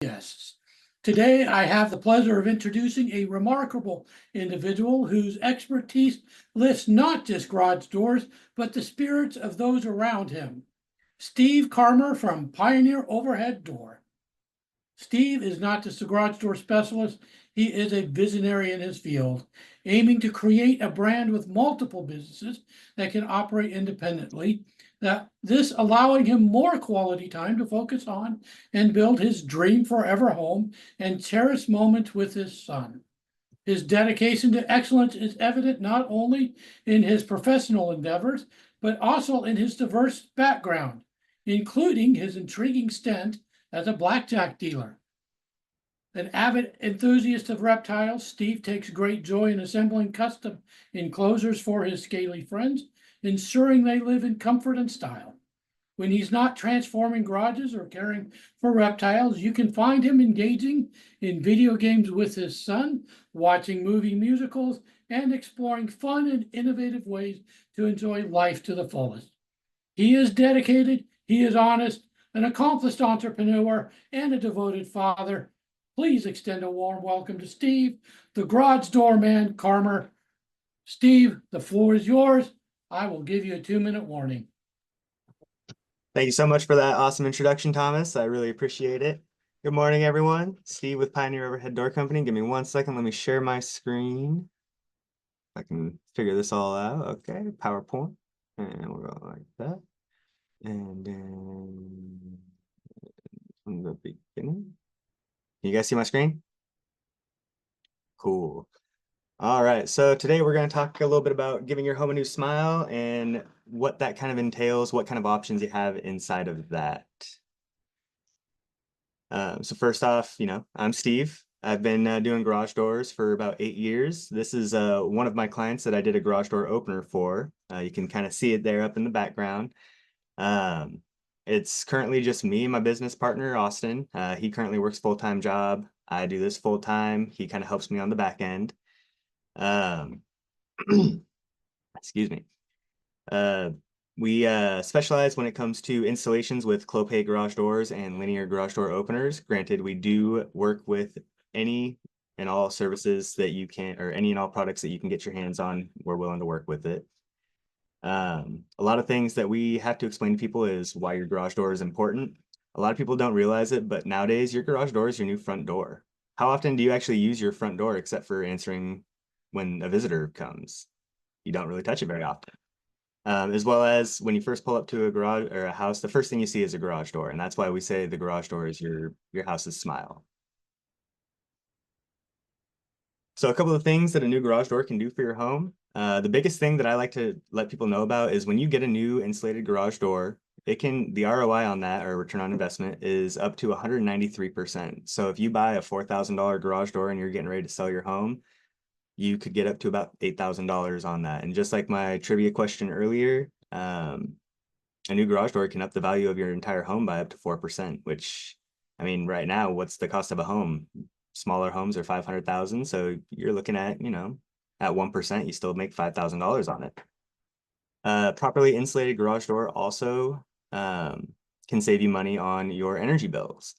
Guests. Today, I have the pleasure of introducing a remarkable individual whose expertise lifts not just garage doors, but the spirits of those around him. Steve Carmer from Pioneer Overhead Door. Steve is not just a garage door specialist, he is a visionary in his field, aiming to create a brand with multiple businesses that can operate independently. This allowing him more quality time to focus on and build his dream forever home and cherish moments with his son. His dedication to excellence is evident not only in his professional endeavors, but also in his diverse background, including his intriguing stint as a blackjack dealer. An avid enthusiast of reptiles, Steve takes great joy in assembling custom enclosures for his scaly friends, ensuring they live in comfort and style. When he's not transforming garages or caring for reptiles, you can find him engaging in video games with his son, watching movie musicals, and exploring fun and innovative ways to enjoy life to the fullest. He is dedicated, he is honest, an accomplished entrepreneur, and a devoted father. Please extend a warm welcome to Steve, the garage doorman, Carmer. Steve, the floor is yours. I will give you a 2-minute warning. Thank you so much for that awesome introduction, Thomas. I really appreciate it. Good morning, everyone. Steve with Pioneer Overhead Door Company. Give me 1 second. Let me share my screen. I can figure this all out. Okay, PowerPoint. And we'll go like that. And then from the beginning. Can you guys see my screen? Cool. All right, so today we're going to talk a little bit about giving your home a new smile and what that kind of entails, what kind of options you have inside of that. So first off, I'm Steve. I've been doing garage doors for about 8 years. This is one of my clients that I did a garage door opener for. You can kind of see it there up in the background. It's currently just me and my business partner, Austin. He currently works full-time job. I do this full-time. He kind of helps me on the back end. Excuse me. We specialize when it comes to installations with Clopay garage doors and linear garage door openers. Granted, we do work with any and all services that you can, or any and all products that you can get your hands on. We're willing to work with it. A lot of things that we have to explain to people is why your garage door is important. A lot of people don't realize it, but nowadays your garage door is your new front door. How often do you actually use your front door except for answering when a visitor comes? You don't really touch it very often. As well as when you first pull up to a garage or a house, the first thing you see is a garage door. And that's why we say the garage door is your house's smile. So a couple of things that a new garage door can do for your home. The biggest thing that I like to let people know about is when you get a new insulated garage door, the ROI on that, or return on investment, is up to 193%. So if you buy a $4,000 garage door and you're getting ready to sell your home, you could get up to about $8,000 on that. And just like my trivia question earlier, a new garage door can up the value of your entire home by up to 4%, which, I mean, right now, what's the cost of a home? Smaller homes are 500,000. So you're looking at, at 1%, you still make $5,000 on it. Properly insulated garage door also can save you money on your energy bills.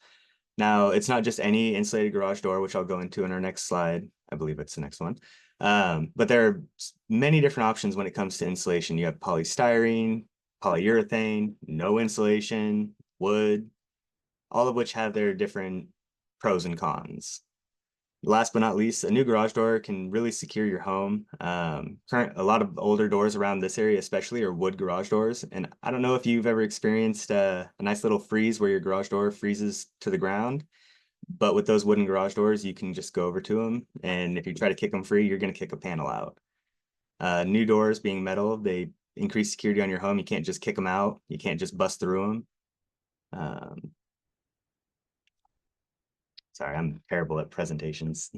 Now, it's not just any insulated garage door, which I'll go into in our next slide. I believe it's the next one. But there are many different options when it comes to insulation. You have polystyrene, polyurethane, no insulation, wood, all of which have their different pros and cons. Last but not least, a new garage door can really secure your home. A lot of older doors around this area especially are wood garage doors. And I don't know if you've ever experienced a nice little freeze where your garage door freezes to the ground. But with those wooden garage doors, you can just go over to them. And if you try to kick them free, you're going to kick a panel out. New doors being metal, they increase security on your home. You can't just kick them out. You can't just bust through them. Sorry, I'm terrible at presentations.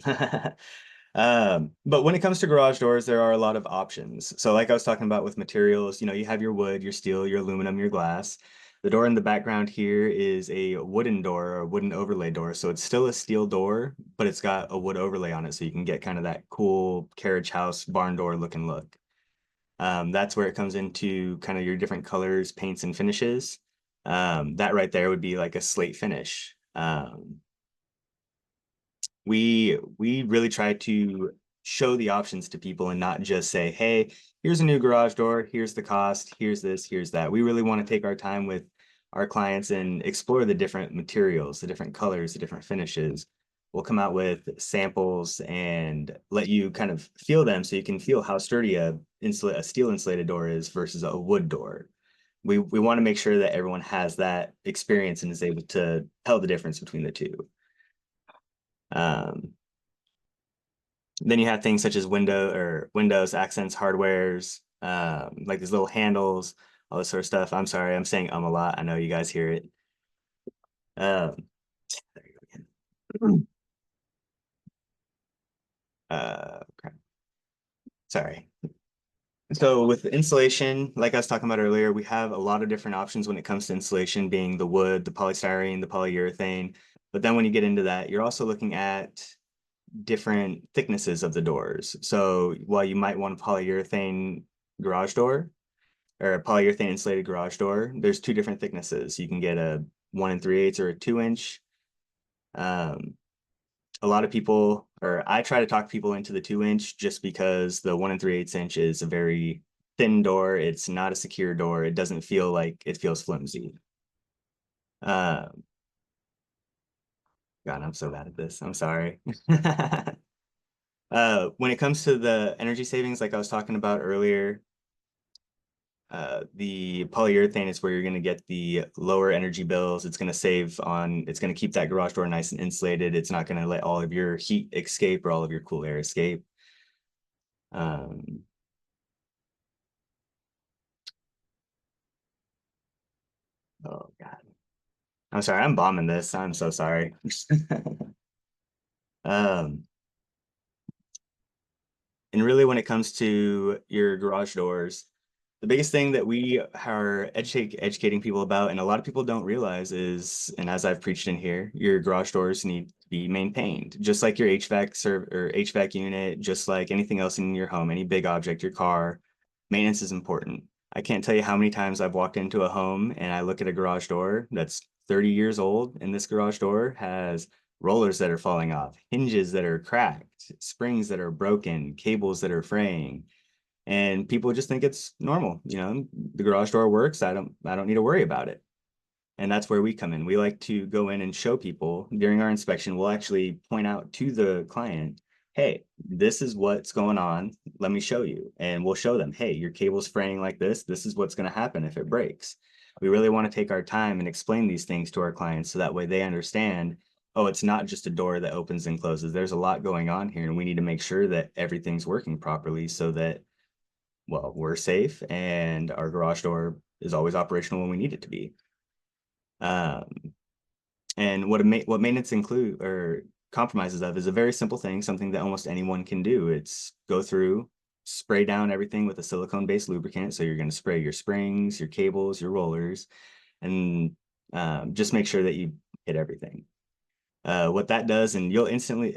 But when it comes to garage doors, there are a lot of options. So like I was talking about with materials, you have your wood, your steel, your aluminum, your glass. The door in the background here is a wooden door or a wooden overlay door. So it's still a steel door, but it's got a wood overlay on it. So you can get kind of that cool carriage house barn door looking look. That's where it comes into kind of your different colors, paints, and finishes. That right there would be like a slate finish. we really try to show the options to people and not just say, hey, here's a new garage door, here's the cost, here's this, here's that. We really want to take our time with our clients and explore the different materials, the different colors, the different finishes. We'll come out with samples and let you kind of feel them so you can feel how sturdy a steel insulated door is versus a wood door. We want to make sure that everyone has that experience and is able to tell the difference between the two. Then you have things such as windows, accents, hardwares, like these little handles, all this sort of stuff. I'm sorry, I'm saying a lot. I know you guys hear it. Um, there you go again. Okay. Sorry. So with insulation, like I was talking about earlier, we have a lot of different options when it comes to insulation, being the wood, the polystyrene, the polyurethane. But then when you get into that, you're also looking at different thicknesses of the doors. So while you might want a polyurethane garage door or a polyurethane insulated garage door, there's two different thicknesses. You can get a 1 3/8 or a 2-inch. A lot of people, or I try to talk people into the 2-inch just because the 1 3/8 inch is a very thin door. It's not a secure door. It doesn't feel like it feels flimsy. God, I'm so bad at this. I'm sorry. When it comes to the energy savings, like I was talking about earlier, the polyurethane is where you're going to get the lower energy bills. It's going to keep that garage door nice and insulated. It's not going to let all of your heat escape or all of your cool air escape. Oh God. I'm sorry, I'm bombing this. I'm so sorry. Um, and really when it comes to your garage doors, the biggest thing that we are educating people about, and a lot of people don't realize is, and as I've preached in here, your garage doors need to be maintained, just like your HVAC unit, just like anything else in your home, any big object, your car. Maintenance is important. I can't tell you how many times I've walked into a home and I look at a garage door that's 30 years old, and this garage door has rollers that are falling off, hinges that are cracked, springs that are broken, cables that are fraying, and people just think it's normal. The garage door works. I don't need to worry about it. And that's where we come in. We like to go in and show people during our inspection. We'll actually point out to the client, hey, this is what's going on. Let me show you. And we'll show them, hey, your cable's fraying like this. This is what's going to happen if it breaks. We really want to take our time and explain these things to our clients so that way they understand, oh, it's not just a door that opens and closes. There's a lot going on here, and we need to make sure that everything's working properly so that, well, we're safe and our garage door is always operational when we need it to be. Um, and what maintenance include or compromises of is a very simple thing, something that almost anyone can do. It's go through, spray down everything with a silicone-based lubricant. So you're going to spray your springs, your cables, your rollers, and just make sure that you hit everything. What that does, and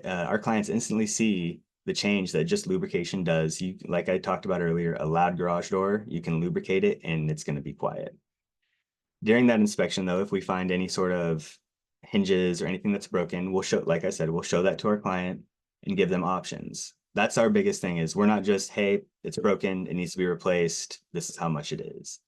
our clients instantly see the change that just lubrication does. Like I talked about earlier, a loud garage door, you can lubricate it and it's going to be quiet. During that inspection, though, if we find any sort of hinges or anything that's broken, like I said, we'll show that to our client and give them options. That's our biggest thing is we're not just, hey, it's broken, it needs to be replaced. This is how much it is.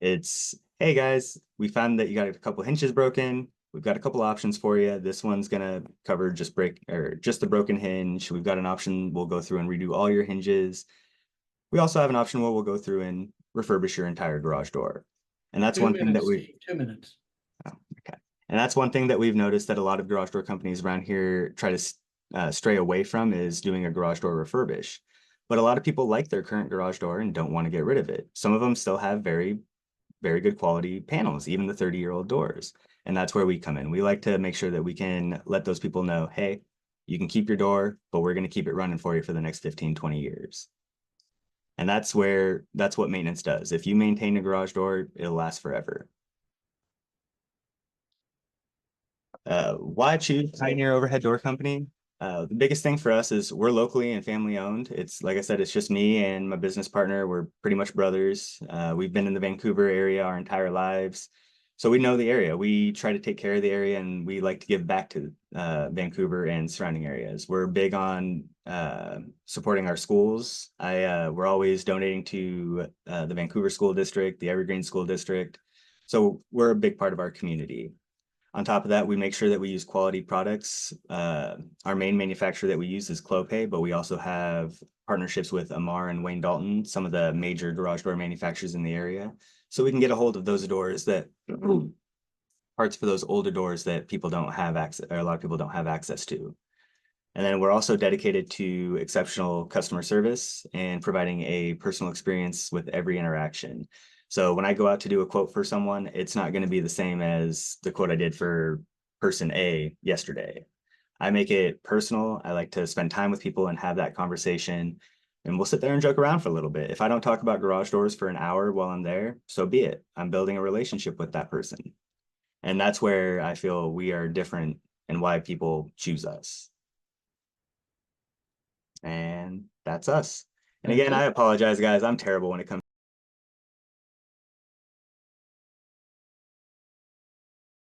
It's, hey guys, we found that you got a couple hinges broken. We've got a couple options for you. This one's gonna cover just the broken hinge. We've got an option. We'll go through and redo all your hinges. We also have an option where we'll go through and refurbish your entire garage door. And that's 2 one thing that minutes, we, Steve, 2 minutes. oh, okay. And that's one thing that we've noticed that a lot of garage door companies around here try to stray away from is doing a garage door refurbish. But a lot of people like their current garage door and don't want to get rid of it. Some of them still have very, very good quality panels, even the 30-year-old doors. And that's where we come in. We like to make sure that we can let those people know, hey, you can keep your door, but we're going to keep it running for you for the next 15, 20 years. And that's what maintenance does. If you maintain a garage door, it'll last forever. Why choose Pioneer Overhead Door Company? The biggest thing for us is we're locally and family owned. It's like I said, it's just me and my business partner. We're pretty much brothers. We've been in the Vancouver area our entire lives. So we know the area. We try to take care of the area, and we like to give back to Vancouver and surrounding areas. We're big on supporting our schools. We're always donating to the Vancouver School District, the Evergreen School District. So we're a big part of our community. On top of that, we make sure that we use quality products. Our main manufacturer that we use is Clopay, but we also have partnerships with Amar and Wayne Dalton, some of the major garage door manufacturers in the area. So we can get a hold of those doors that parts for those older doors that people don't have access, or a lot of people don't have access to. And then we're also dedicated to exceptional customer service and providing a personal experience with every interaction. So when I go out to do a quote for someone, it's not going to be the same as the quote I did for person A yesterday. I make it personal. I like to spend time with people and have that conversation. And we'll sit there and joke around for a little bit. If I don't talk about garage doors for an hour while I'm there, so be it. I'm building a relationship with that person. And that's where I feel we are different and why people choose us. And that's us. And again, I apologize, guys. I'm terrible when it comes